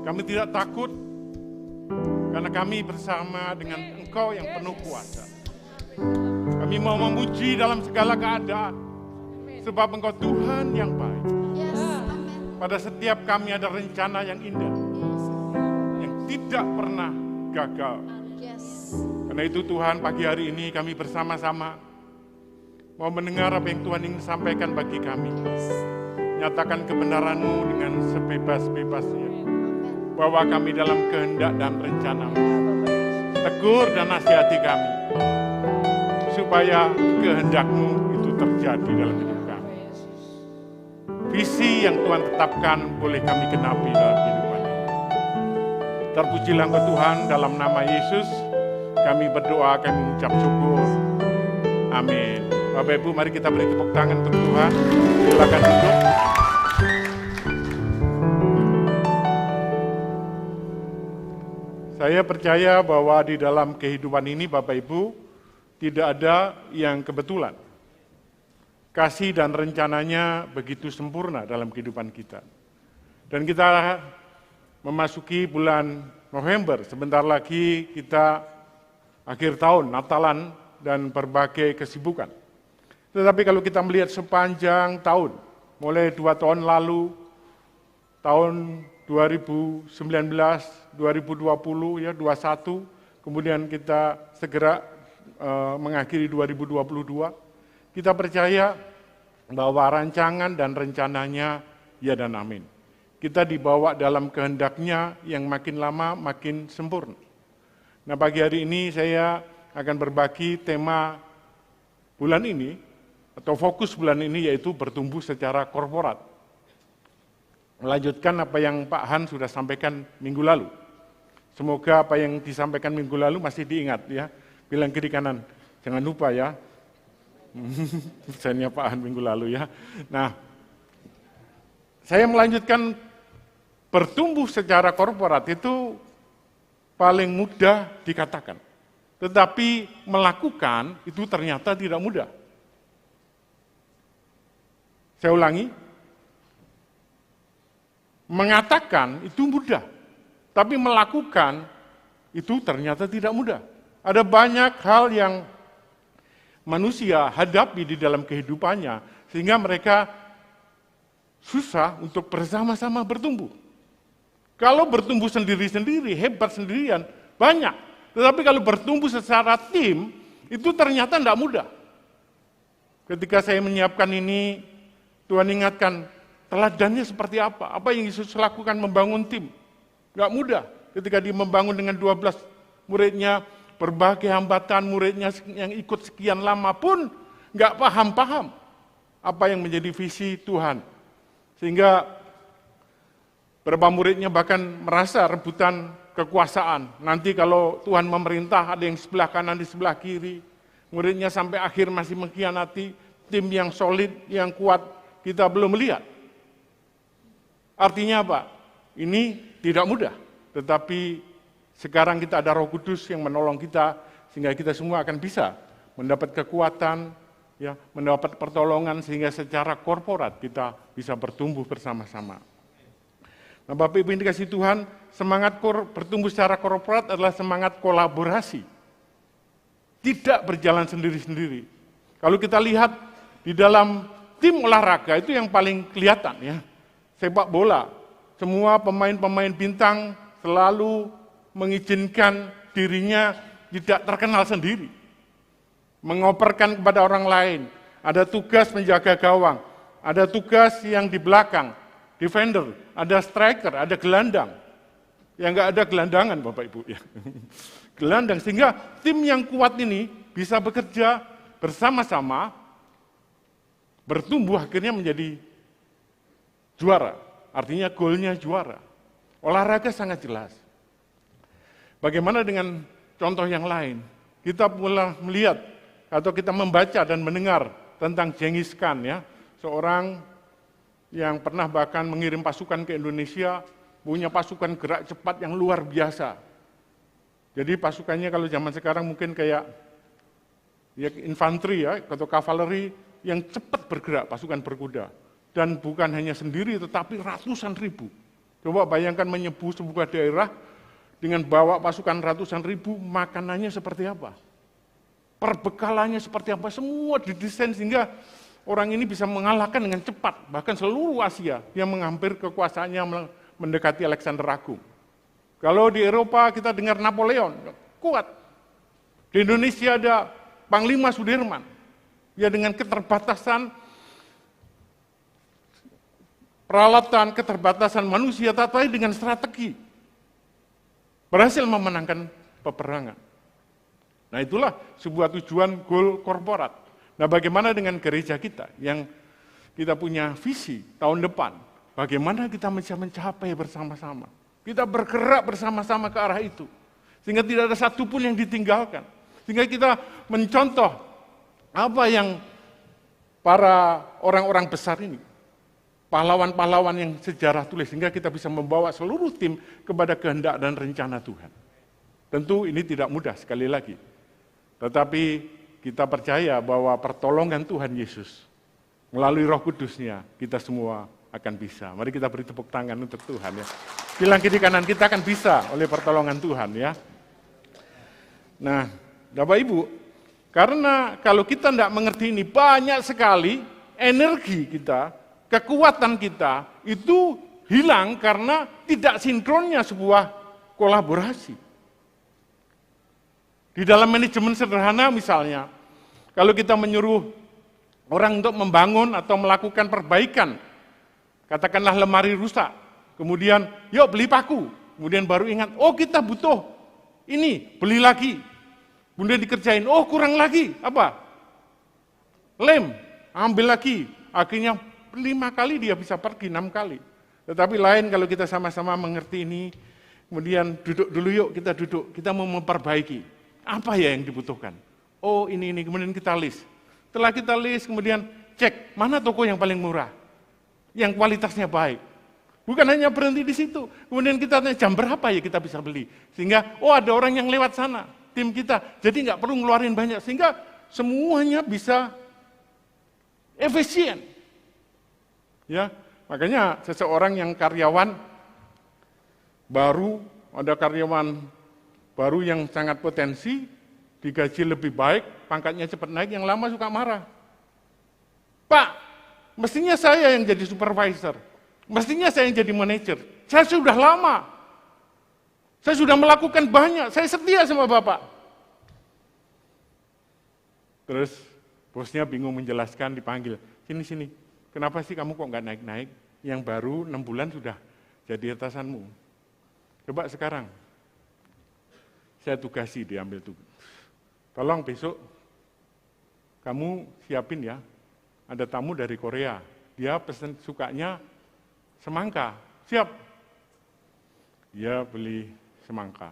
Kami tidak takut karena kami bersama dengan Engkau yang penuh kuasa. Kami mau memuji dalam segala keadaan, sebab Engkau Tuhan yang baik. Pada setiap kami ada rencana yang indah, yang tidak pernah gagal. Karena itu Tuhan, pagi hari ini kami bersama-sama mau mendengar apa yang Tuhan ingin sampaikan bagi kami. Nyatakan kebenaran-Mu dengan sebebas-bebasnya. Bawa kami dalam kehendak dan rencana-Mu. Tegur dan nasihati kami, supaya kehendak-Mu itu terjadi dalam hidup kami. Visi yang Tuhan tetapkan boleh kami genapi dalam kehidupan ini. Terpujilah Engkau Tuhan, dalam nama Yesus kami berdoa, kami mengucap syukur. Amin. Bapak Ibu, mari kita beri tepuk tangan untuk Tuhan. Silakan duduk. Saya percaya bahwa di dalam kehidupan ini Bapak Ibu tidak ada yang kebetulan. Kasih dan rencananya begitu sempurna dalam kehidupan kita. Dan kita memasuki bulan November, sebentar lagi kita akhir tahun, Natalan dan berbagai kesibukan. Tetapi kalau kita melihat sepanjang tahun, mulai 2 tahun lalu, tahun 2019, 2020, 21, kemudian kita segera mengakhiri 2022, kita percaya bahwa rancangan dan rencananya ya dan amin. Kita dibawa dalam kehendaknya yang makin lama makin sempurna. Nah, pagi hari ini saya akan berbagi tema bulan ini, atau fokus bulan ini yaitu bertumbuh secara korporat. Melanjutkan apa yang Pak Han sudah sampaikan minggu lalu. Semoga apa yang disampaikan minggu lalu masih diingat ya. Bilang kiri kanan, jangan lupa ya. Pesannya Pak Han minggu lalu ya. Nah, saya melanjutkan bertumbuh secara korporat itu paling mudah dikatakan. Tetapi melakukan itu ternyata tidak mudah. Saya ulangi, mengatakan itu mudah, tapi melakukan itu ternyata tidak mudah. Ada banyak hal yang manusia hadapi di dalam kehidupannya, sehingga mereka susah untuk bersama-sama bertumbuh. Kalau bertumbuh sendiri-sendiri, hebat sendirian, banyak. Tetapi kalau bertumbuh secara tim, itu ternyata tidak mudah. Ketika saya menyiapkan ini, Tuhan ingatkan, teladannya seperti apa? Apa yang Yesus lakukan membangun tim? Gak mudah. Ketika dia membangun dengan 12 muridnya, berbagai hambatan muridnya yang ikut sekian lama pun gak paham-paham apa yang menjadi visi Tuhan. Sehingga beberapa muridnya bahkan merasa rebutan kekuasaan. Nanti kalau Tuhan memerintah, ada yang sebelah kanan, di sebelah kiri. Muridnya sampai akhir masih mengkhianati. Tim yang solid, yang kuat, kita belum melihat. Artinya apa? Ini tidak mudah, tetapi sekarang kita ada Roh Kudus yang menolong kita, sehingga kita semua akan bisa mendapat kekuatan, ya, mendapat pertolongan, sehingga secara korporat kita bisa bertumbuh bersama-sama. Nah, Bapak Ibu yang dikasihi Tuhan, semangat bertumbuh secara korporat adalah semangat kolaborasi. Tidak berjalan sendiri-sendiri. Kalau kita lihat di dalam tim olahraga itu yang paling kelihatan ya. Sepak bola, semua pemain-pemain bintang selalu mengizinkan dirinya tidak terkenal sendiri. Mengoperkan kepada orang lain. Ada tugas menjaga gawang, ada tugas yang di belakang, defender, ada striker, ada gelandang. Yang enggak ada gelandangan Bapak Ibu ya. Gelandang, sehingga tim yang kuat ini bisa bekerja bersama-sama, bertumbuh akhirnya menjadi juara, artinya golnya juara. Olahraga sangat jelas. Bagaimana dengan contoh yang lain? Kita mulai melihat atau kita membaca dan mendengar tentang Genghis Khan ya, seorang yang pernah bahkan mengirim pasukan ke Indonesia, punya pasukan gerak cepat yang luar biasa. Jadi pasukannya kalau zaman sekarang mungkin kayak ya infanteri ya, atau kavaleri yang cepat bergerak, pasukan berkuda. Dan bukan hanya sendiri, tetapi ratusan ribu. Coba bayangkan menyebu sebuah daerah dengan bawa pasukan ratusan ribu, makanannya seperti apa? Perbekalannya seperti apa? Semua didesain sehingga orang ini bisa mengalahkan dengan cepat. Bahkan seluruh Asia yang menghampir kekuasaannya mendekati Alexander Agung. Kalau di Eropa kita dengar Napoleon, kuat. Di Indonesia ada Panglima Sudirman. Ya dengan keterbatasan peralatan, keterbatasan manusia, tapi dengan strategi. Berhasil memenangkan peperangan. Nah itulah sebuah tujuan goal korporat. Nah bagaimana dengan gereja kita yang kita punya visi tahun depan. Bagaimana kita bisa mencapai bersama-sama. Kita bergerak bersama-sama ke arah itu. Sehingga tidak ada satupun yang ditinggalkan. Sehingga kita mencontoh apa yang para orang-orang besar ini. Pahlawan-pahlawan yang sejarah tulis. Sehingga kita bisa membawa seluruh tim kepada kehendak dan rencana Tuhan. Tentu ini tidak mudah sekali lagi. Tetapi kita percaya bahwa pertolongan Tuhan Yesus melalui Roh Kudus-Nya kita semua akan bisa. Mari kita beri tepuk tangan untuk Tuhan ya. Bilang kiri kanan kita akan bisa oleh pertolongan Tuhan ya. Nah, Bapak Ibu, karena kalau kita tidak mengerti ini banyak sekali energi kita, kekuatan kita itu hilang karena tidak sinkronnya sebuah kolaborasi. Di dalam manajemen sederhana misalnya, kalau kita menyuruh orang untuk membangun atau melakukan perbaikan, katakanlah lemari rusak, kemudian yuk beli paku, kemudian baru ingat, oh kita butuh ini, beli lagi, kemudian dikerjain, oh kurang lagi, apa? Lem, ambil lagi, akhirnya 5 kali dia bisa pergi, 6 kali. Tetapi lain kalau kita sama-sama mengerti ini, kemudian duduk dulu yuk kita duduk, kita mau memperbaiki. Apa ya yang dibutuhkan? Oh ini, kemudian kita list. Setelah kita list, kemudian cek, mana toko yang paling murah? Yang kualitasnya baik. Bukan hanya berhenti di situ. Kemudian kita tanya jam berapa ya kita bisa beli. Sehingga, oh ada orang yang lewat sana, tim kita. Jadi nggak perlu ngeluarin banyak. Sehingga semuanya bisa efisien. Ya, makanya seseorang yang karyawan baru, ada karyawan baru yang sangat potensi, digaji lebih baik, pangkatnya cepat naik, yang lama suka marah. Pak, mestinya saya yang jadi supervisor, mestinya saya yang jadi manajer. Saya sudah lama, saya sudah melakukan banyak, saya setia sama Bapak. Terus bosnya bingung menjelaskan, dipanggil, sini, kenapa sih kamu kok nggak naik-naik? Yang baru 6 bulan sudah jadi atasanmu. Coba sekarang, saya tugasi diambil tugas. Tolong besok kamu siapin ya, ada tamu dari Korea, dia pesen sukanya semangka, siap. Dia beli semangka.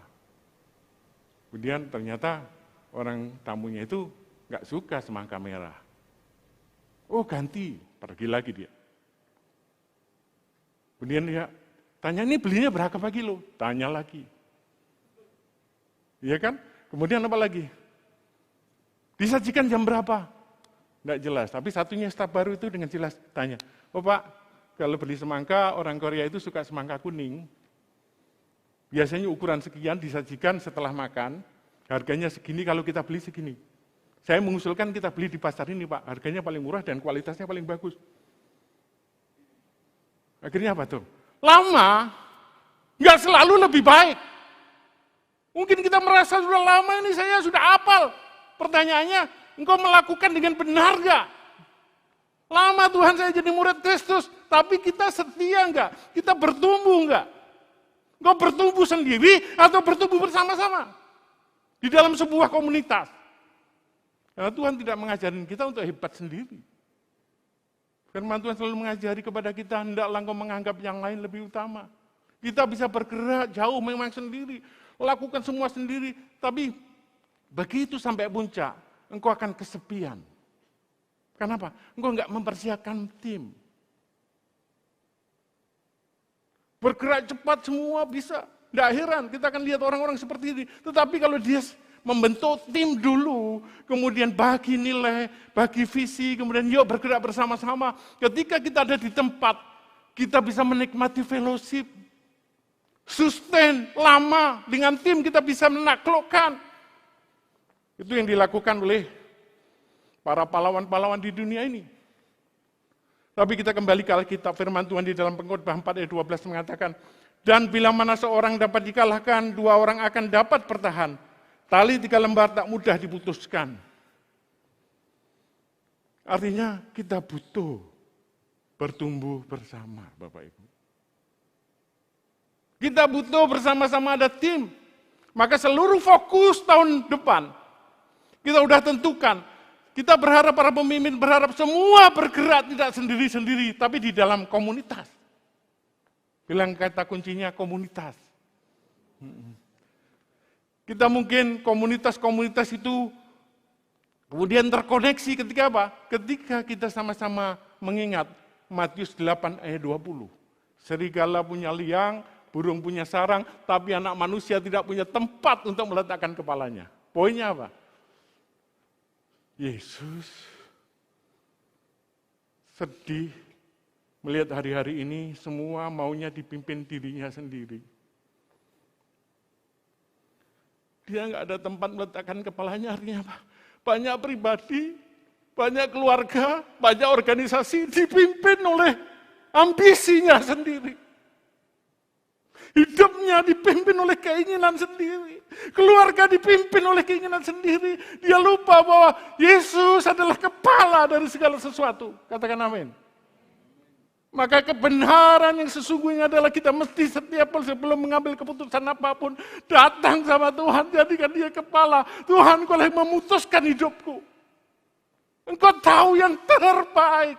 Kemudian ternyata orang tamunya itu nggak suka semangka merah. Oh ganti, pergi lagi dia. Kemudian dia tanya, ini belinya berapa kilo? Tanya lagi. Iya kan? Kemudian apa lagi? Disajikan jam berapa? Nggak jelas, tapi satunya staf baru itu dengan jelas tanya, oh Pak, kalau beli semangka, orang Korea itu suka semangka kuning. Biasanya ukuran sekian disajikan setelah makan, harganya segini kalau kita beli segini. Saya mengusulkan kita beli di pasar ini Pak, harganya paling murah dan kualitasnya paling bagus. Akhirnya apa tuh? Lama, nggak selalu lebih baik. Mungkin kita merasa sudah lama ini saya sudah hafal. Pertanyaannya, engkau melakukan dengan benar nggak? Lama Tuhan saya jadi murid Kristus, tapi kita setia nggak? Kita bertumbuh nggak? Engkau bertumbuh sendiri atau bertumbuh bersama-sama? Di dalam sebuah komunitas. Karena Tuhan tidak mengajarin kita untuk hebat sendiri. Firman Tuhan selalu mengajari kepada kita, hendaklah engkau menganggap yang lain lebih utama. Kita bisa bergerak jauh memang sendiri, lakukan semua sendiri, tapi begitu sampai puncak, engkau akan kesepian. Kenapa? Engkau enggak mempersiapkan tim. Bergerak cepat semua bisa, enggak heran, kita akan lihat orang-orang seperti ini. Tetapi kalau dia membentuk tim dulu, kemudian bagi nilai, bagi visi, kemudian yuk bergerak bersama-sama. Ketika kita ada di tempat, kita bisa menikmati fellowship, sustain lama, dengan tim kita bisa menaklukkan. Itu yang dilakukan oleh para pahlawan-pahlawan di dunia ini. Tapi kita kembali ke Alkitab, firman Tuhan di dalam Pengkhotbah 4 ayat 12 mengatakan, dan bila mana seorang dapat dikalahkan, 2 orang akan dapat bertahan. Tali 3 lembar tak mudah diputuskan. Artinya kita butuh bertumbuh bersama, Bapak Ibu. Kita butuh bersama-sama ada tim. Maka seluruh fokus tahun depan, kita udah tentukan. Kita berharap, para pemimpin berharap semua bergerak tidak sendiri-sendiri, tapi di dalam komunitas. Bilang kata kuncinya komunitas. Kita mungkin komunitas-komunitas itu kemudian terkoneksi ketika apa? Ketika kita sama-sama mengingat Matius 8 ayat 20. Serigala punya liang, burung punya sarang, tapi anak manusia tidak punya tempat untuk meletakkan kepalanya. Poinnya apa? Yesus sedih melihat hari-hari ini semua maunya dipimpin dirinya sendiri. Dia nggak ada tempat meletakkan kepalanya, artinya apa? Banyak pribadi, banyak keluarga, banyak organisasi dipimpin oleh ambisinya sendiri. Hidupnya dipimpin oleh keinginan sendiri. Keluarga dipimpin oleh keinginan sendiri. Dia lupa bahwa Yesus adalah kepala dari segala sesuatu. Katakan amin. Maka kebenaran yang sesungguhnya adalah kita mesti setiap sebelum mengambil keputusan apapun, datang sama Tuhan, jadikan dia kepala. Tuhan, Engkau yang memutuskan hidupku. Engkau tahu yang terbaik.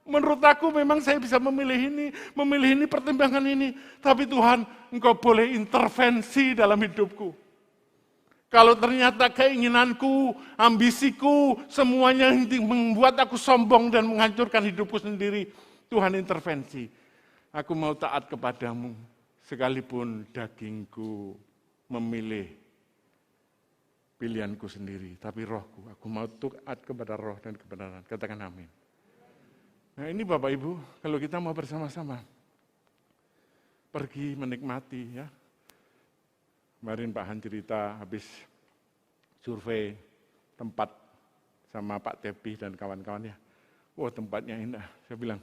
Menurut aku memang saya bisa memilih ini, pertimbangan ini. Tapi Tuhan, Engkau boleh intervensi dalam hidupku. Kalau ternyata keinginanku, ambisiku, semuanya membuat aku sombong dan menghancurkan hidupku sendiri, Tuhan intervensi. Aku mau taat kepadamu, sekalipun dagingku memilih pilihanku sendiri. Tapi rohku, aku mau taat kepada roh dan kebenaran. Katakan amin. Nah ini Bapak Ibu, kalau kita mau bersama-sama pergi menikmati ya. Kemarin Pak Han cerita habis survei tempat sama Pak Tepi dan kawan-kawannya. Wah tempatnya indah. Saya bilang,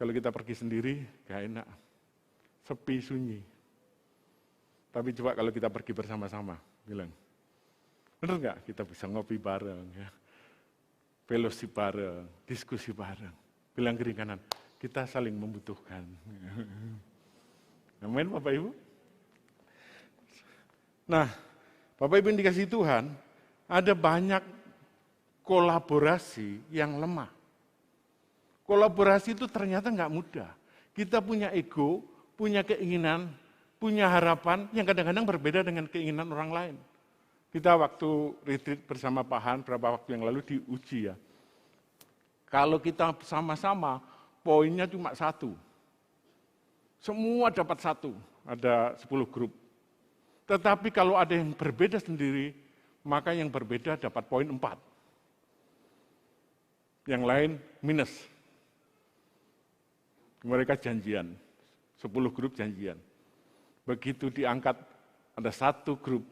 kalau kita pergi sendiri gak enak, sepi, sunyi. Tapi coba kalau kita pergi bersama-sama, bilang, benar nggak kita bisa ngopi bareng, ya, fellowship bareng, diskusi bareng. Bilang kiri kanan, kita saling membutuhkan. Amin Bapak Ibu. Nah, Bapak Ibu yang dikasih Tuhan, ada banyak kolaborasi yang lemah. Kolaborasi itu ternyata nggak mudah. Kita punya ego, punya keinginan, punya harapan yang kadang-kadang berbeda dengan keinginan orang lain. Kita waktu retreat bersama Pak Han beberapa waktu yang lalu diuji ya. Kalau kita sama-sama, poinnya cuma 1. Semua dapat 1, ada 10 grup. Tetapi kalau ada yang berbeda sendiri, maka yang berbeda dapat poin 4. Yang lain minus. Mereka janjian, 10 grup janjian. Begitu diangkat, ada 1 grup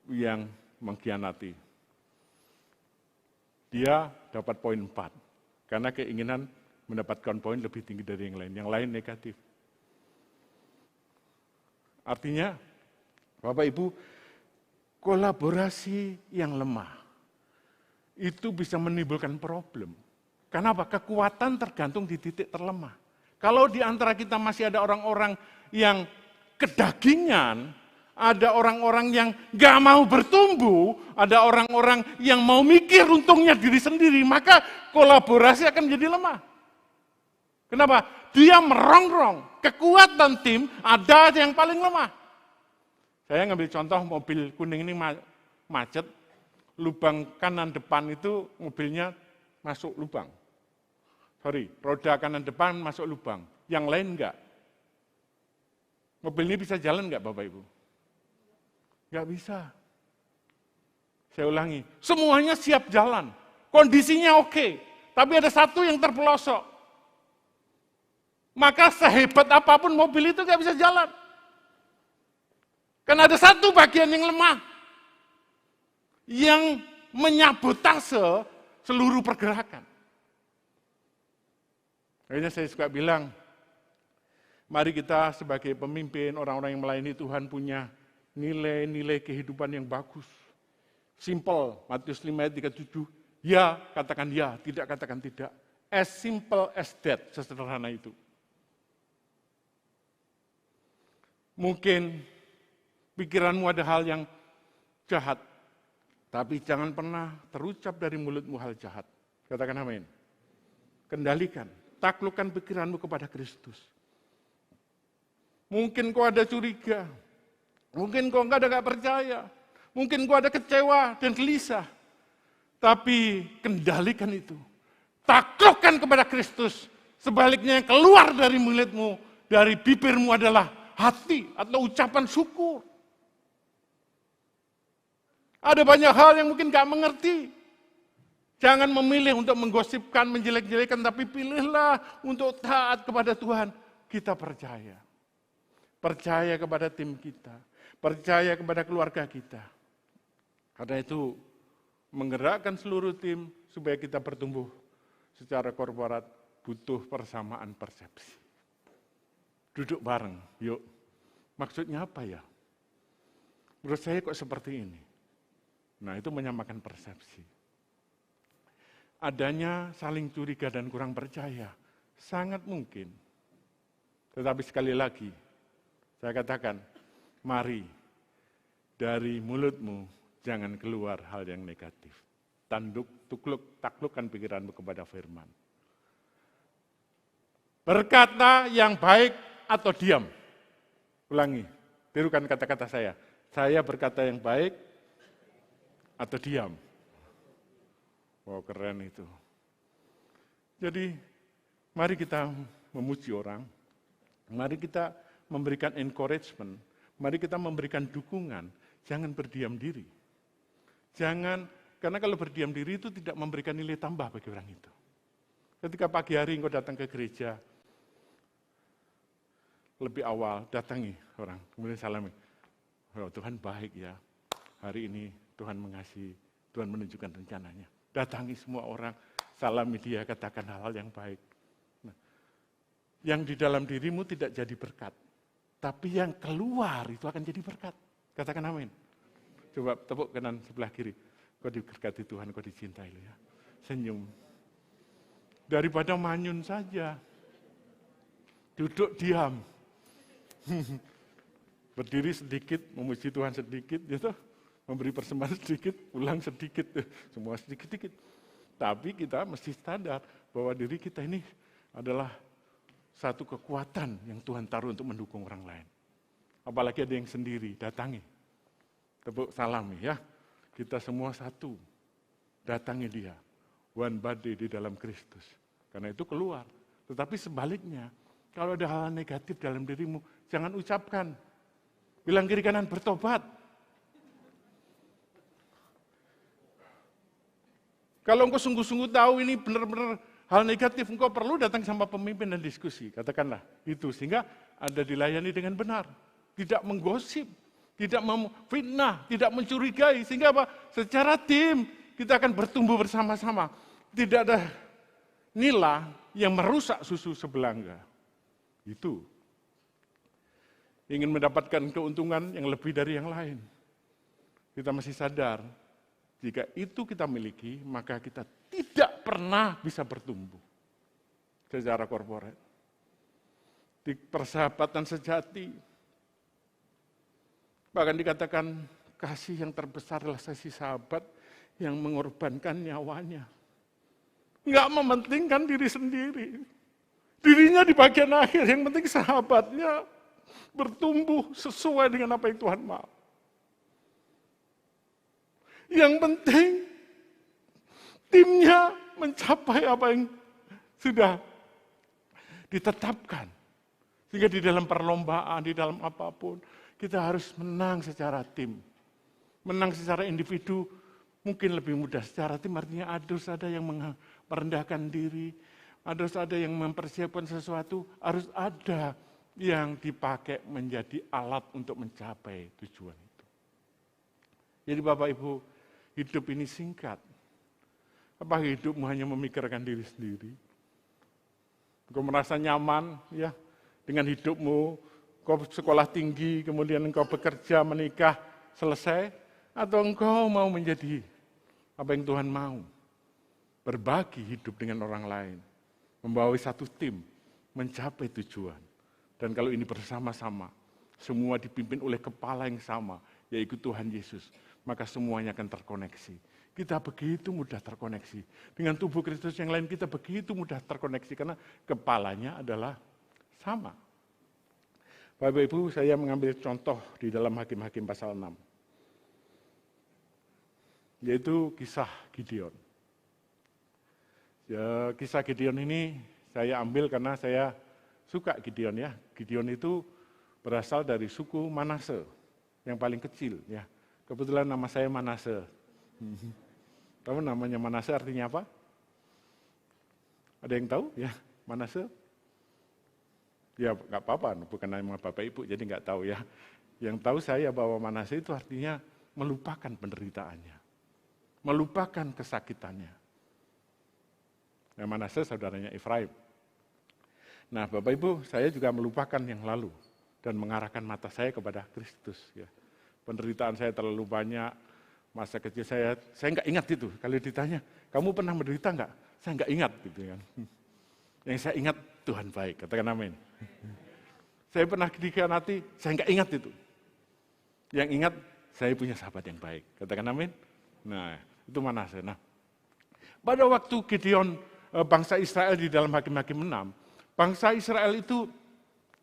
yang mengkhianati. Dia dapat poin 4. Karena keinginan mendapatkan poin lebih tinggi dari yang lain negatif. Artinya, Bapak Ibu, kolaborasi yang lemah, itu bisa menimbulkan problem. Kenapa? Kekuatan tergantung di titik terlemah. Kalau di antara kita masih ada orang-orang yang kedagingan, ada orang-orang yang gak mau bertumbuh, ada orang-orang yang mau mikir untungnya diri sendiri, maka kolaborasi akan menjadi lemah. Kenapa? Dia merongrong, kekuatan tim ada yang paling lemah. Saya ngambil contoh mobil kuning ini macet, lubang kanan depan itu mobilnya masuk lubang. Roda kanan depan masuk lubang, yang lain enggak. Mobil ini bisa jalan enggak Bapak Ibu? Enggak bisa. Saya ulangi, semuanya siap jalan, kondisinya oke, tapi ada 1 yang terpelosok. Maka sehebat apapun mobil itu enggak bisa jalan. Karena ada satu bagian yang lemah, yang menyabotase seluruh pergerakan. Akhirnya saya suka bilang, mari kita sebagai pemimpin, orang-orang yang melayani Tuhan punya nilai-nilai kehidupan yang bagus. Simple, Matius 5 ayat 37, ya katakan ya, tidak katakan tidak. As simple as that, sesederhana itu. Mungkin pikiranmu ada hal yang jahat, tapi jangan pernah terucap dari mulutmu hal jahat. Katakan amin. Kendalikan, taklukkan pikiranmu kepada Kristus. Mungkin kau ada curiga, mungkin kau nggak percaya, mungkin kau ada kecewa dan gelisah. Tapi kendalikan itu, taklukkan kepada Kristus. Sebaliknya yang keluar dari mulutmu, dari bibirmu adalah hati atau ucapan syukur. Ada banyak hal yang mungkin gak mengerti. Jangan memilih untuk menggosipkan, menjelek-jelekan, tapi pilihlah untuk taat kepada Tuhan. Kita percaya. Percaya kepada tim kita. Percaya kepada keluarga kita. Karena itu, menggerakkan seluruh tim supaya kita bertumbuh secara korporat butuh persamaan persepsi. Duduk bareng, yuk. Maksudnya apa ya? Menurut saya kok seperti ini? Nah, itu menyamakan persepsi. Adanya saling curiga dan kurang percaya, sangat mungkin. Tetapi sekali lagi, saya katakan, mari dari mulutmu jangan keluar hal yang negatif. Taklukkan pikiranmu kepada firman. Berkata yang baik atau diam. Ulangi, tirukan kata-kata saya. Saya berkata yang baik atau diam. Wow, keren itu. Jadi, mari kita memuji orang, mari kita memberikan encouragement, mari kita memberikan dukungan, jangan berdiam diri. Jangan, karena kalau berdiam diri itu tidak memberikan nilai tambah bagi orang itu. Ketika pagi hari engkau datang ke gereja, lebih awal, datangi orang, kemudian salami. Oh, Tuhan baik ya, hari ini Tuhan mengasihi, Tuhan menunjukkan rencananya. Datangi semua orang, salami dia, katakan hal-hal yang baik. Nah, yang di dalam dirimu tidak jadi berkat, tapi yang keluar itu akan jadi berkat. Katakan amin. Coba tepuk kanan sebelah kiri. Kau diberkati Tuhan, kau dicintai ya. Senyum. Daripada manyun saja, duduk diam. Berdiri sedikit, memuji Tuhan sedikit, gitu. Memberi persembahan sedikit, pulang sedikit, semua sedikit-sedikit. Tapi kita mesti sadar bahwa diri kita ini adalah satu kekuatan yang Tuhan taruh untuk mendukung orang lain. Apalagi ada yang sendiri, datangi. Tepuk salami ya. Kita semua satu, datangi dia. One body di dalam Kristus. Karena itu keluar. Tetapi sebaliknya, kalau ada hal negatif dalam dirimu, jangan ucapkan. Bilang kiri kanan bertobat. Kalau engkau sungguh-sungguh tahu ini benar-benar hal negatif, engkau perlu datang sama pemimpin dan diskusi. Katakanlah itu, sehingga ada dilayani dengan benar. Tidak menggosip, tidak memfitnah, tidak mencurigai. Sehingga apa? Secara tim, kita akan bertumbuh bersama-sama. Tidak ada nila yang merusak susu sebelangga. Itu. Ingin mendapatkan keuntungan yang lebih dari yang lain. Kita masih sadar, jika itu kita miliki, maka kita tidak pernah bisa bertumbuh secara korporat. Di persahabatan sejati, bahkan dikatakan kasih yang terbesar adalah kasih sahabat yang mengorbankan nyawanya. Enggak mementingkan diri sendiri. Dirinya di bagian akhir, yang penting sahabatnya bertumbuh sesuai dengan apa yang Tuhan mau. Yang penting timnya mencapai apa yang sudah ditetapkan. Sehingga di dalam perlombaan, di dalam apapun, kita harus menang secara tim. Menang secara individu mungkin lebih mudah. Secara tim artinya ada yang merendahkan diri, ada yang mempersiapkan sesuatu, harus ada yang dipakai menjadi alat untuk mencapai tujuan itu. Jadi Bapak Ibu, hidup ini singkat. Apa hidupmu hanya memikirkan diri sendiri? Engkau merasa nyaman ya dengan hidupmu, kau sekolah tinggi, kemudian engkau bekerja, menikah, selesai, atau engkau mau menjadi apa yang Tuhan mau? Berbagi hidup dengan orang lain, membawa satu tim, mencapai tujuan. Dan kalau ini bersama-sama, semua dipimpin oleh kepala yang sama, yaitu Tuhan Yesus, maka semuanya akan terkoneksi. Kita begitu mudah terkoneksi. Dengan tubuh Kristus yang lain kita begitu mudah terkoneksi karena kepalanya adalah sama. Bapak Ibu, saya mengambil contoh di dalam Hakim-Hakim pasal 6. Yaitu kisah Gideon. Ya, kisah Gideon ini saya ambil karena saya suka Gideon ya. Gideon itu berasal dari suku Manase, yang paling kecil ya. Kebetulan nama saya Manase. Tahu namanya Manase artinya apa? Ada yang tahu ya Manase? Ya nggak apa-apa, bukan nama Bapak Ibu, jadi nggak tahu ya. Yang tahu saya bahwa Manase itu artinya melupakan penderitaannya, melupakan kesakitannya. Nah, Manase saudaranya Efraim. Nah Bapak Ibu, saya juga melupakan yang lalu dan mengarahkan mata saya kepada Kristus. Ya. Penderitaan saya terlalu banyak, masa kecil saya nggak ingat itu. Kalau ditanya, kamu pernah menderita nggak? Saya nggak ingat gitu kan. Yang saya ingat Tuhan baik, katakan amin. Saya pernah dikhianati, saya nggak ingat itu. Yang ingat saya punya sahabat yang baik, katakan amin. Nah itu Manase. Nah pada waktu Gideon bangsa Israel di dalam Hakim-Hakim 6, bangsa Israel itu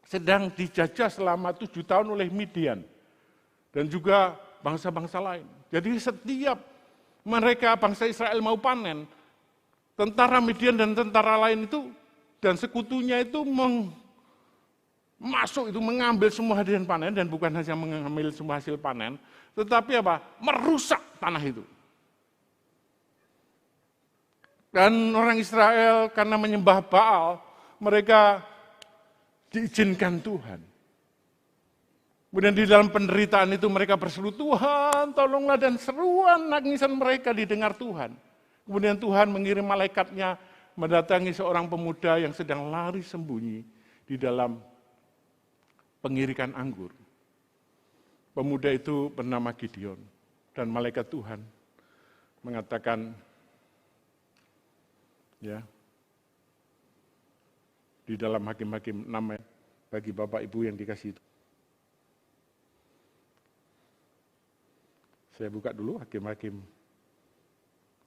sedang dijajah selama 7 tahun oleh Midian dan juga bangsa-bangsa lain. Jadi setiap mereka bangsa Israel mau panen, tentara Midian dan tentara lain itu dan sekutunya itu masuk itu mengambil semua hasil panen dan bukan hanya mengambil semua hasil panen, tetapi apa? Merusak tanah itu. Dan orang Israel karena menyembah Baal, mereka diizinkan Tuhan. Kemudian di dalam penderitaan itu mereka berseru, Tuhan tolonglah, dan seruan nangisan mereka didengar Tuhan. Kemudian Tuhan mengirim malaikatnya mendatangi seorang pemuda yang sedang lari sembunyi di dalam pengirikan anggur. Pemuda itu bernama Gideon dan malaikat Tuhan mengatakan, ya, di dalam Hakim-Hakim 6 bagi Bapak Ibu yang dikasih itu. Saya buka dulu Hakim-Hakim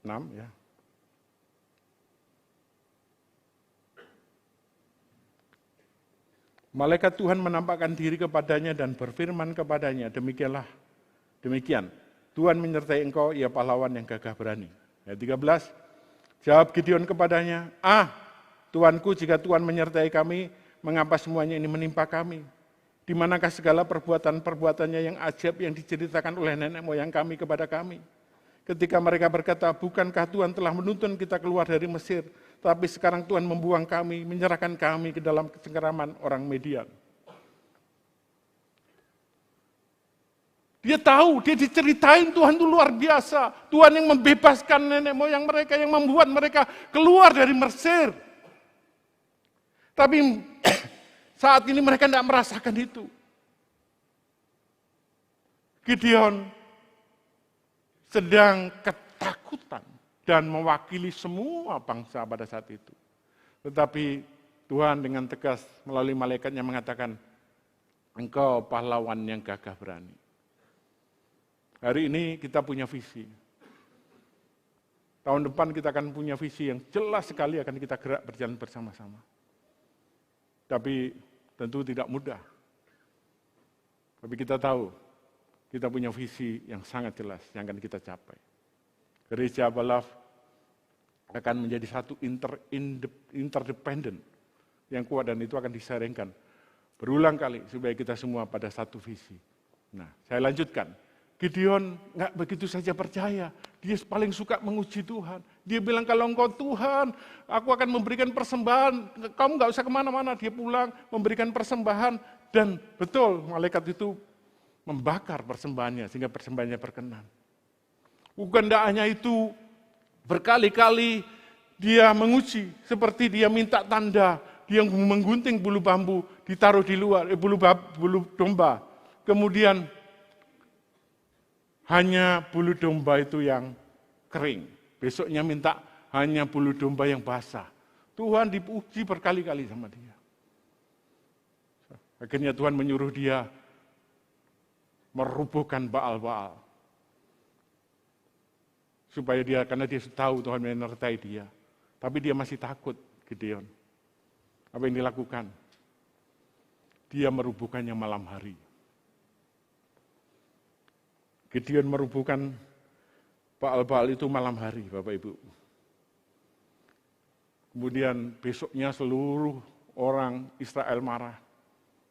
6 ya. Malaikat Tuhan menampakkan diri kepadanya dan berfirman kepadanya, demikian, Tuhan menyertai engkau, ia pahlawan yang gagah berani. Ayat 13, jawab Gideon kepadanya, Tuanku, jika Tuhan menyertai kami, mengapa semuanya ini menimpa kami? Di manakah segala perbuatan-perbuatannya yang ajaib yang diceritakan oleh nenek moyang kami kepada kami? Ketika mereka berkata, bukankah Tuhan telah menuntun kita keluar dari Mesir, tapi sekarang Tuhan membuang kami, menyerahkan kami ke dalam kecengkeraman orang Midian. Dia tahu, dia diceritain Tuhan itu luar biasa. Tuhan yang membebaskan nenek moyang mereka, yang membuat mereka keluar dari Mesir. Tapi saat ini mereka tidak merasakan itu. Gideon sedang ketakutan dan mewakili semua bangsa pada saat itu. Tetapi Tuhan dengan tegas melalui malaikatnya mengatakan, engkau pahlawan yang gagah berani. Hari ini kita punya visi. Tahun depan kita akan punya visi yang jelas sekali akan kita gerak berjalan bersama-sama. Tapi tentu tidak mudah. Tapi kita tahu, kita punya visi yang sangat jelas yang akan kita capai. Gereja Balaf akan menjadi satu interdependent yang kuat dan itu akan disaringkan berulang kali supaya kita semua pada satu visi. Nah, saya lanjutkan. Gideon nggak begitu saja percaya. Dia paling suka menguji Tuhan. Dia bilang, kalau engkau Tuhan, aku akan memberikan persembahan. Kamu gak usah kemana-mana. Dia pulang, memberikan persembahan. Dan betul, malaikat itu membakar persembahannya, sehingga persembahannya berkenan. Bukan tidak hanya itu, berkali-kali dia menguji. Seperti dia minta tanda, dia menggunting bulu bambu, ditaruh di luar, bulu domba. Kemudian hanya bulu domba itu yang kering. Besoknya minta hanya bulu domba yang basah. Tuhan diuji berkali-kali sama dia. Akhirnya Tuhan menyuruh dia merubuhkan Baal-Baal. Supaya dia, karena dia tahu Tuhan menyertai dia. Tapi dia masih takut, Gideon. Apa yang dilakukan? Dia merubuhkannya malam hari. Gideon merubuhkan Baal-Baal itu malam hari, Bapak Ibu. Kemudian besoknya seluruh orang Israel marah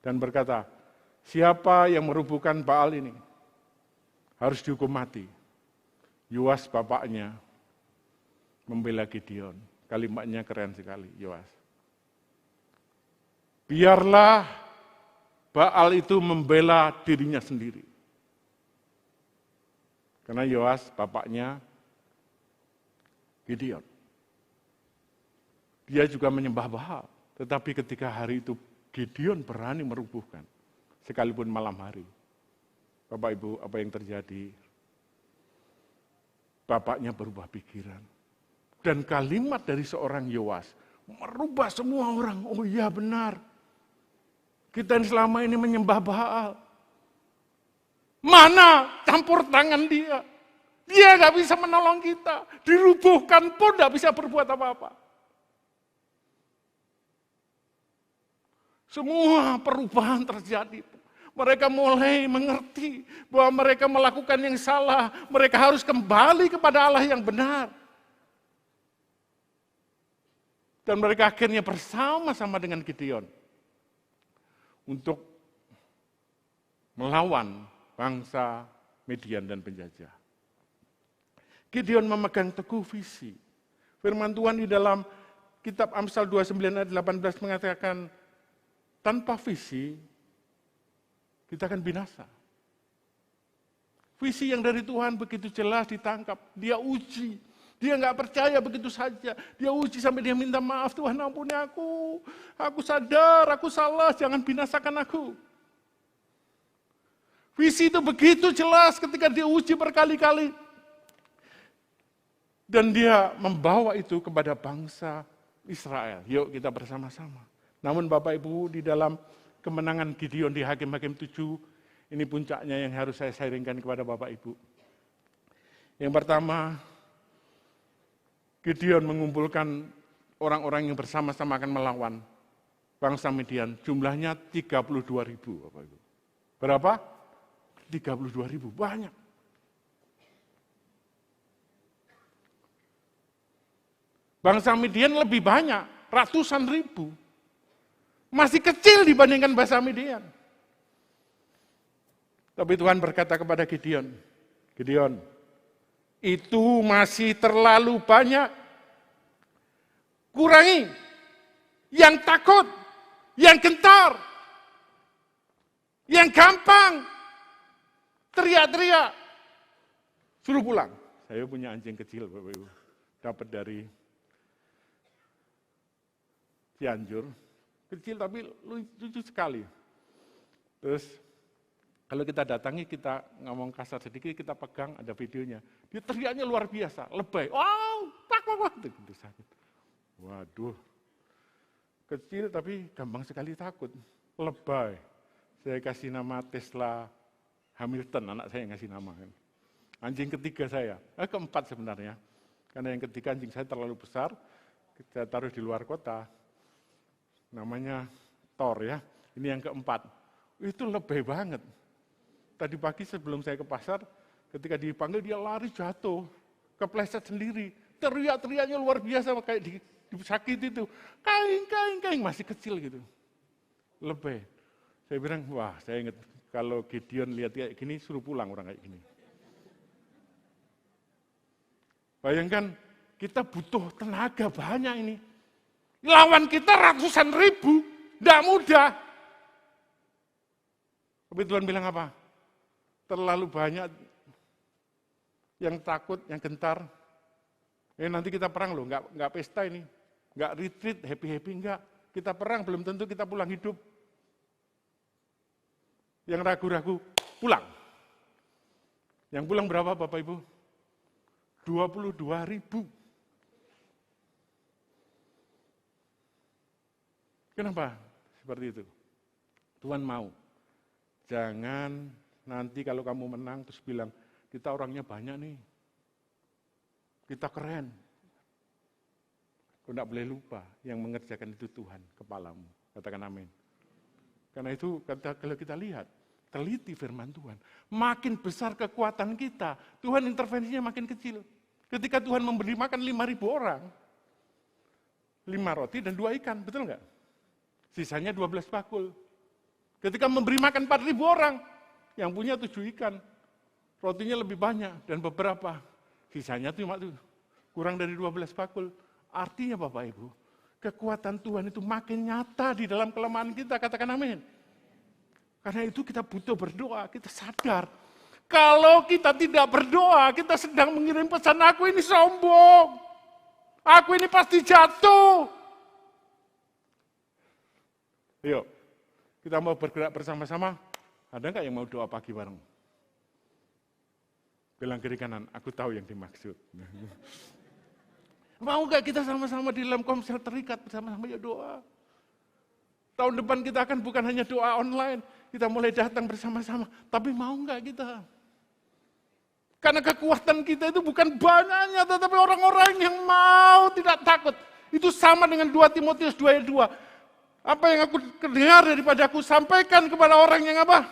dan berkata, siapa yang merubuhkan Baal ini harus dihukum mati. Yoas bapaknya membela Gideon. Kalimatnya keren sekali, Yoas. Biarlah Baal itu membela dirinya sendiri. Karena Yoas bapaknya Gideon. Dia juga menyembah Baal. Tetapi ketika hari itu Gideon berani merubuhkan. Sekalipun malam hari. Bapak Ibu, apa yang terjadi? Bapaknya berubah pikiran. Dan kalimat dari seorang Yoas merubah semua orang. Oh iya benar. Kita selama ini menyembah Baal. Mana campur tangan dia? Dia gak bisa menolong kita. Dirubuhkan pun gak bisa berbuat apa-apa. Semua perubahan terjadi. Mereka mulai mengerti bahwa mereka melakukan yang salah. Mereka harus kembali kepada Allah yang benar. Dan mereka akhirnya bersama-sama dengan Gideon untuk melawan bangsa Midian dan penjajah. Gideon memegang teguh visi. Firman Tuhan di dalam kitab Amsal 29 ayat 18 mengatakan, tanpa visi kita akan binasa. Visi yang dari Tuhan begitu jelas ditangkap, dia uji. Dia nggak percaya begitu saja. Dia uji sampai dia minta maaf, Tuhan ampuni aku. Aku sadar, aku salah, jangan binasakan aku. Visi itu begitu jelas ketika dia uji berkali-kali. Dan dia membawa itu kepada bangsa Israel. Yuk kita bersama-sama. Namun Bapak Ibu, di dalam kemenangan Gideon di Hakim-Hakim 7, ini puncaknya yang harus saya sharingkan kepada Bapak Ibu. Yang pertama, Gideon mengumpulkan orang-orang yang bersama-sama akan melawan bangsa Midian. Jumlahnya 32.000, Bapak Ibu. Berapa? 32.000, banyak. Bangsa Midian lebih banyak, ratusan ribu. Masih kecil dibandingkan bangsa Midian. Tapi Tuhan berkata kepada Gideon, Gideon, itu masih terlalu banyak. Kurangi yang takut, yang gentar, yang gampang teriak-teriak, suruh pulang. Saya punya anjing kecil, Bapak Ibu, dapat dari Cianjur, kecil tapi lucu sekali. Terus kalau kita datangi, kita ngomong kasar sedikit, kita pegang, ada videonya. Dia teriaknya luar biasa, lebay. Wow, pak, gitu sakit. Waduh, kecil tapi gampang sekali takut, lebay. Saya kasih nama Tesla Hamilton, anak saya yang ngasih nama. Anjing ketiga saya, keempat sebenarnya. Karena yang ketiga anjing saya terlalu besar, kita taruh di luar kota. Namanya Thor ya, ini yang keempat. Itu lebay banget. Tadi pagi sebelum saya ke pasar, ketika dipanggil dia lari jatuh, kepleset sendiri. Teriak-teriaknya luar biasa, kayak disakiti itu. Kaing, masih kecil gitu. Lebay. Saya bilang, wah saya ingat kalau Gideon lihat kayak gini, suruh pulang orang kayak gini. Bayangkan kita butuh tenaga banyak ini. Lawan kita ratusan ribu, tidak mudah. Tapi Tuhan bilang apa? Terlalu banyak yang takut, yang gentar. Nanti kita perang loh, nggak pesta ini. Nggak retreat, happy-happy, enggak. Kita perang, belum tentu kita pulang hidup. Yang ragu-ragu, pulang. Yang pulang berapa Bapak Ibu? 22.000. Kenapa seperti itu? Tuhan mau. Jangan nanti kalau kamu menang terus bilang, kita orangnya banyak nih. Kita keren. Kau tidak boleh lupa, yang mengerjakan itu Tuhan, kepalamu. Katakan amin. Karena itu kalau kita lihat, teliti firman Tuhan. Makin besar kekuatan kita, Tuhan intervensinya makin kecil. Ketika Tuhan memberi makan 5.000 orang, 5 roti dan 2 ikan, betul nggak? Sisanya 12 bakul. Ketika memberi makan 4.000 orang, yang punya 7 ikan, rotinya lebih banyak dan beberapa. Sisanya cuma tuh kurang dari 12 bakul. Artinya Bapak Ibu, kekuatan Tuhan itu makin nyata di dalam kelemahan kita, katakan amin. Karena itu kita butuh berdoa, kita sadar. Kalau kita tidak berdoa, kita sedang mengirim pesan, aku ini sombong. Aku ini pasti jatuh. Yuk, kita mau bergerak bersama-sama. Ada nggak yang mau doa pagi bareng? Bilang kiri kanan, aku tahu yang dimaksud. Mau nggak kita sama-sama di dalam komsel terikat bersama-sama ya doa. Tahun depan kita akan bukan hanya doa online, kita mulai datang bersama-sama. Tapi mau nggak kita? Karena kekuatan kita itu bukan banyaknya, tetapi orang-orang yang mau tidak takut. Itu sama dengan 2 Timotius 2 ayat 2. Apa yang aku dengar daripada aku sampaikan kepada orang yang apa?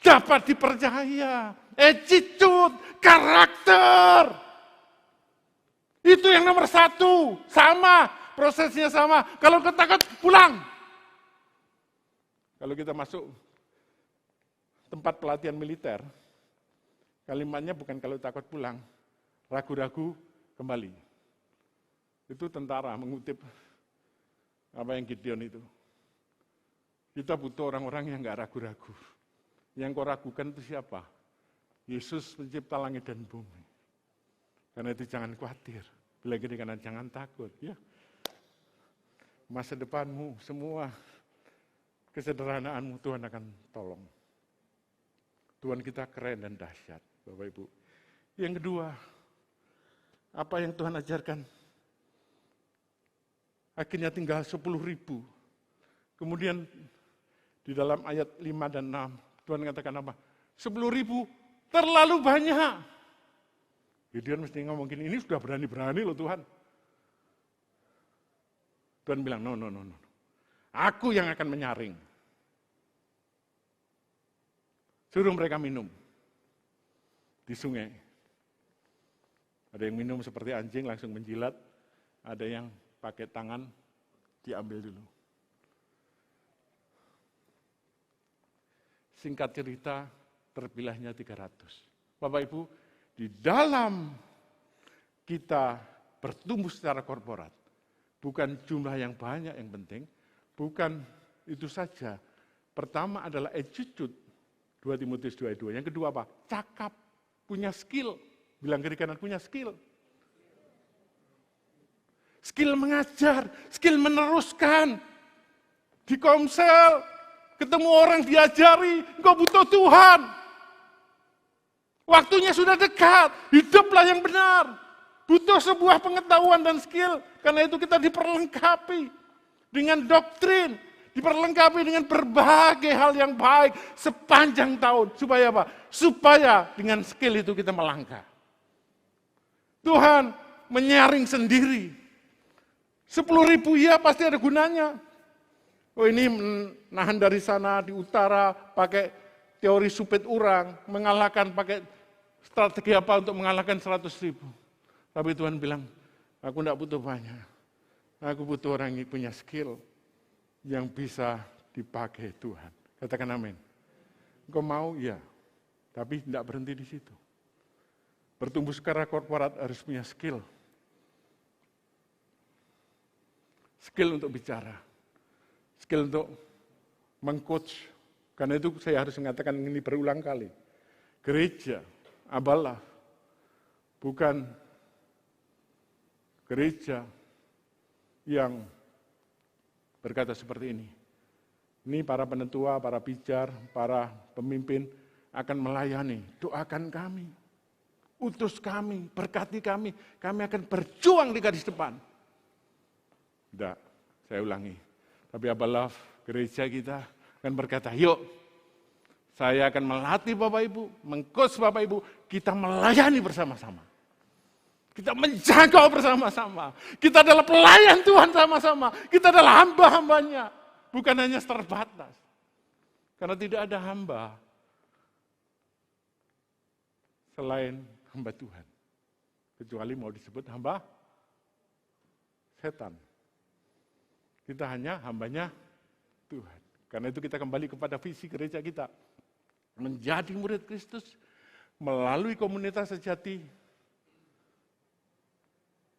Dapat dipercaya. Attitude, karakter. Itu yang nomor 1. Sama, prosesnya sama. Kalau ketakut, pulang. Kalau kita masuk tempat pelatihan militer, kalimatnya bukan kalau takut pulang, ragu-ragu kembali. Itu tentara mengutip apa yang Gideon itu. Kita butuh orang-orang yang gak ragu-ragu. Yang kau ragukan itu siapa? Yesus pencipta langit dan bumi. Karena itu jangan khawatir. Bila gini karena jangan takut. Ya. Masa depanmu, semua kesederhanaanmu Tuhan akan tolong. Tuhan kita keren dan dahsyat, Bapak Ibu. Yang kedua, apa yang Tuhan ajarkan? Akhirnya tinggal 10.000. Kemudian di dalam ayat 5 dan 6, Tuhan katakan apa? 10.000 terlalu banyak. Gideon mesti ngomong gini, ini sudah berani-berani loh Tuhan. Tuhan bilang, no. Aku yang akan menyaring. Suruh mereka minum di sungai. Ada yang minum seperti anjing langsung menjilat, ada yang pakai tangan diambil dulu. Singkat cerita, terpilihnya 300. Bapak Ibu, di dalam kita bertumbuh secara korporat, bukan jumlah yang banyak yang penting, bukan itu saja. Pertama adalah attitude, 2 Timotius 2 ayat 2. Yang kedua apa? Cakap, punya skill. Bilang kiri kanan, punya skill. Skill mengajar, skill meneruskan. Di komsel, ketemu orang diajari, engkau butuh Tuhan. Waktunya sudah dekat, hiduplah yang benar. Butuh sebuah pengetahuan dan skill, karena itu kita diperlengkapi dengan doktrin, diperlengkapi dengan berbagai hal yang baik sepanjang tahun. Supaya apa? Supaya dengan skill itu kita melangkah. Tuhan menyaring sendiri. 10.000 ya pasti ada gunanya. Oh ini nahan dari sana di utara pakai teori supit urang, mengalahkan pakai strategi apa untuk mengalahkan 100.000. Tapi Tuhan bilang, aku tidak butuh banyak. Aku butuh orang yang punya skill yang bisa dipakai Tuhan. Katakan amin. Engkau mau? Ya. Tapi tidak berhenti di situ. Bertumbuh secara korporat harus punya skill. Skill untuk bicara. Skill untuk meng-coach. Karena itu saya harus mengatakan ini berulang kali. Gereja, Abalah, bukan gereja yang berkata seperti ini. Ini para penetua, para pijar, para pemimpin akan melayani. Doakan kami, utus kami, berkati kami akan berjuang di garis depan. Tidak, saya ulangi. Tapi Abalah, gereja kita akan berkata, yuk, saya akan melatih Bapak Ibu, meng-coach Bapak Ibu, kita melayani bersama-sama. Kita menjaga bersama-sama. Kita adalah pelayan Tuhan sama-sama. Kita adalah hamba-hambanya, bukan hanya terbatas. Karena tidak ada hamba selain hamba Tuhan. Kecuali mau disebut hamba setan. Kita hanya hambanya Tuhan. Karena itu kita kembali kepada visi gereja kita. Menjadi murid Kristus melalui komunitas sejati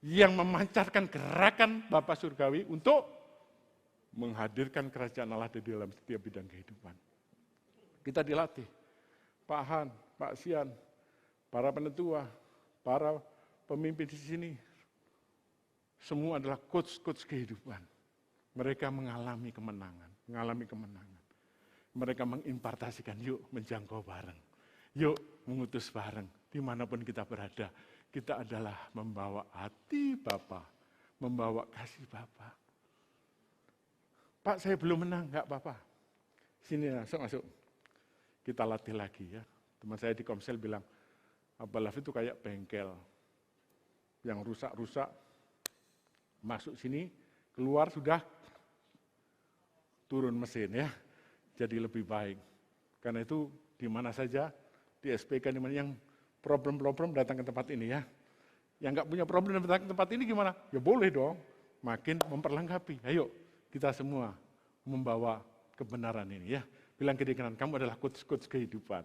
yang memancarkan gerakan Bapa Surgawi untuk menghadirkan kerajaan Allah di dalam setiap bidang kehidupan. Kita dilatih, Pak Han, Pak Sian, para penetua, para pemimpin di sini, semua adalah coach-coach kehidupan. Mereka mengalami kemenangan. Mereka mengimpartasikan, yuk menjangkau bareng. Yuk mengutus bareng, dimanapun kita berada. Kita adalah membawa hati Bapa, membawa kasih Bapa. Pak, saya belum menang, enggak apa-apa. Sini masuk. Kita latih lagi ya. Teman saya di Komsel bilang, Abalah itu kayak bengkel. Yang rusak-rusak, masuk sini, keluar sudah turun mesin ya. Jadi lebih baik. Karena itu di mana saja, di SPK di mana yang problem-problem datang ke tempat ini ya. Yang enggak punya problem datang ke tempat ini gimana? Ya boleh dong, makin memperlengkapi. Ayo kita semua membawa kebenaran ini ya. Bilang ke dia kanan, kamu adalah coach-coach kehidupan.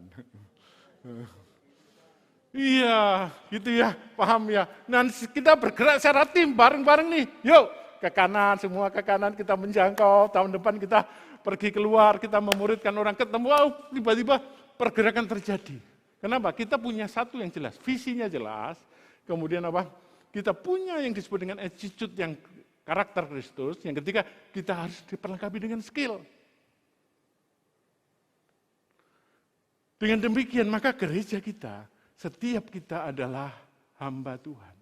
Iya, gitu ya, paham ya. Nanti kita bergerak secara tim, bareng-bareng nih. Yuk, ke kanan, semua ke kanan kita menjangkau. Tahun depan kita pergi keluar, kita memuridkan orang, ketemu, tiba-tiba pergerakan terjadi. Kenapa? Kita punya satu yang jelas, visinya jelas. Kemudian apa? Kita punya yang disebut dengan attitude yang karakter Kristus. Yang ketiga, kita harus diperlengkapi dengan skill. Dengan demikian, maka gereja kita, setiap kita adalah hamba Tuhan.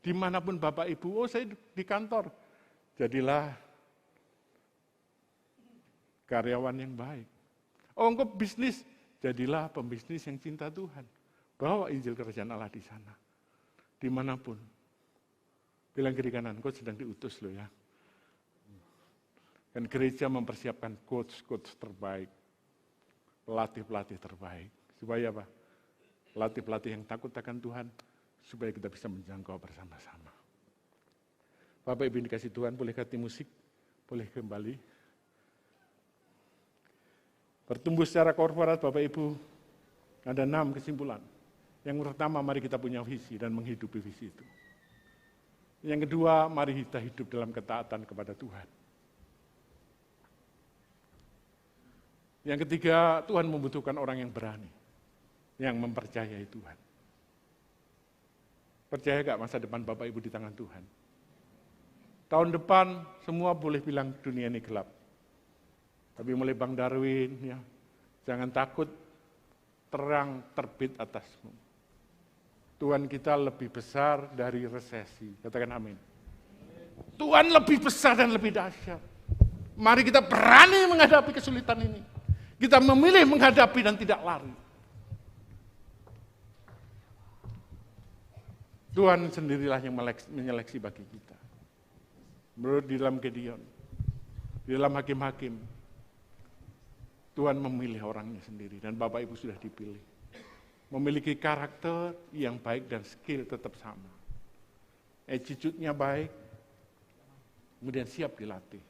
Dimanapun Bapak Ibu, saya di kantor, jadilah karyawan yang baik. Engkau bisnis, jadilah pembisnis yang cinta Tuhan. Bawa Injil Kerajaan Allah di sana. Dimanapun. Bilang kiri kanan, kau sedang diutus loh ya. Dan gereja mempersiapkan coach-coach terbaik. Pelatih-pelatih terbaik. Supaya apa? Pelatih-pelatih yang takut akan Tuhan. Supaya kita bisa menjangkau bersama-sama. Bapak Ibu dikasih Tuhan, boleh ganti musik? Boleh kembali? Bertumbuh secara korporat Bapak Ibu, ada 6 kesimpulan. Yang pertama, mari kita punya visi dan menghidupi visi itu. Yang kedua, mari kita hidup dalam ketaatan kepada Tuhan. Yang ketiga, Tuhan membutuhkan orang yang berani, yang mempercayai Tuhan. Percaya gak masa depan Bapak Ibu di tangan Tuhan? Tahun depan semua boleh bilang dunia ini gelap. Tapi mulai Bang Darwin, ya, jangan takut terang terbit atasmu. Tuhan kita lebih besar dari resesi. Katakan amin. Tuhan lebih besar dan lebih dahsyat. Mari kita berani menghadapi kesulitan ini. Kita memilih menghadapi dan tidak lari. Tuhan sendirilah yang menyeleksi bagi kita. Menurut di dalam Gideon, di dalam hakim-hakim, Tuhan memilih orangnya sendiri dan Bapak Ibu sudah dipilih. Memiliki karakter yang baik dan skill tetap sama. Attitude-nya baik, kemudian siap dilatih.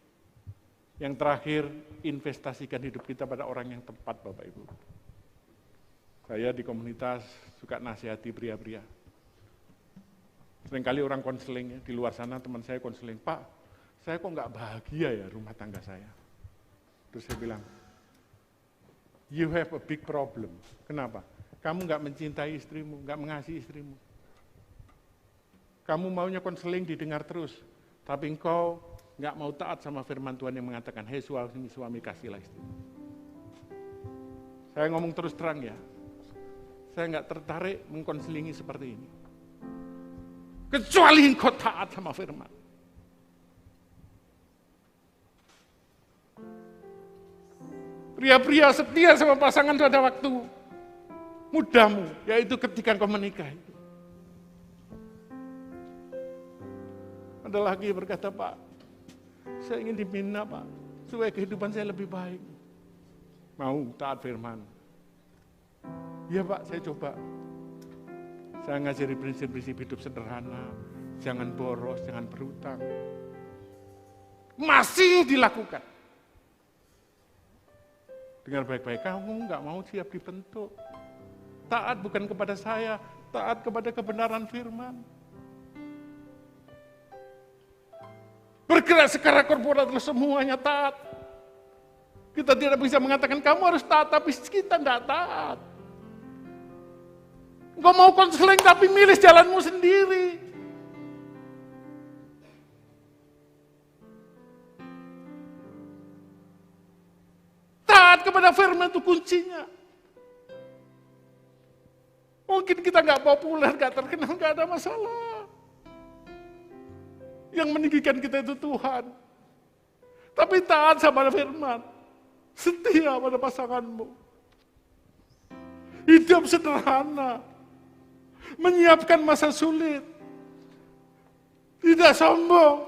Yang terakhir, investasikan hidup kita pada orang yang tepat Bapak Ibu. Saya di komunitas suka nasihati pria-pria. Seringkali orang konseling ya, di luar sana teman saya konseling, Pak, saya kok nggak bahagia ya rumah tangga saya. Terus saya bilang, you have a big problem. Kenapa? Kamu nggak mencintai istrimu, nggak mengasihi istrimu. Kamu maunya konseling didengar terus, tapi engkau nggak mau taat sama firman Tuhan yang mengatakan, hei suami kasihlah istrimu. Saya ngomong terus terang ya, saya nggak tertarik mengkonselingi seperti ini. Kecuali engkau taat sama firman. Pria-pria setia sama pasangan itu ada waktu mudamu, yaitu ketika engkau menikah. Ada lagi berkata, Pak, saya ingin dibina Pak, supaya kehidupan saya lebih baik. Mau taat firman. Iya Pak, saya coba. Saya ngajari prinsip-prinsip hidup sederhana, jangan boros, jangan berhutang. Masih dilakukan. Dengar baik-baik, kamu nggak mau siap dibentuk. Taat bukan kepada saya, taat kepada kebenaran firman. Bergerak secara korporat semuanya taat. Kita tidak bisa mengatakan kamu harus taat, tapi kita nggak taat. Engkau mau konseling tapi milih jalanmu sendiri. Taat kepada firman itu kuncinya. Mungkin kita nggak populer, nggak terkenal, nggak ada masalah. Yang meninggikan kita itu Tuhan. Tapi taat sama firman. Setia pada pasanganmu. Hidup sederhana. Menyiapkan masa sulit. Tidak sombong.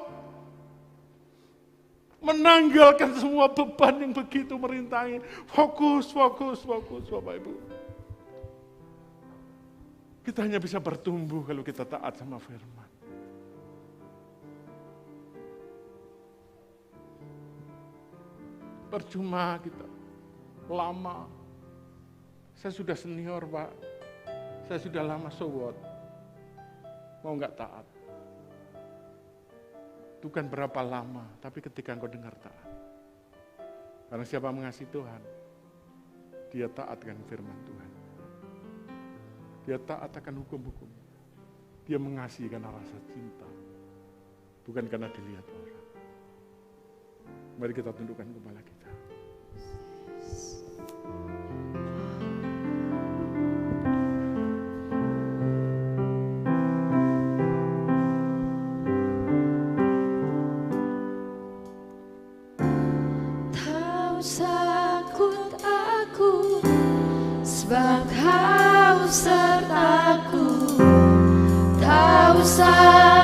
Menanggalkan semua beban yang begitu merintangi. Fokus Bapak Ibu. Kita hanya bisa bertumbuh kalau kita taat sama firman. Percuma kita, lama. Saya sudah senior Pak, saya sudah lama sowot, mau nggak taat. Itu kan berapa lama, tapi ketika engkau dengar taat. Karena siapa mengasihi Tuhan, dia taat akan firman Tuhan. Dia taat akan hukum-hukum. Dia mengasihi karena rasa cinta, bukan karena dilihat orang. Mari kita tundukkan kepala kita. Tak usah takut aku, sebab Kau sertaku. Tak usah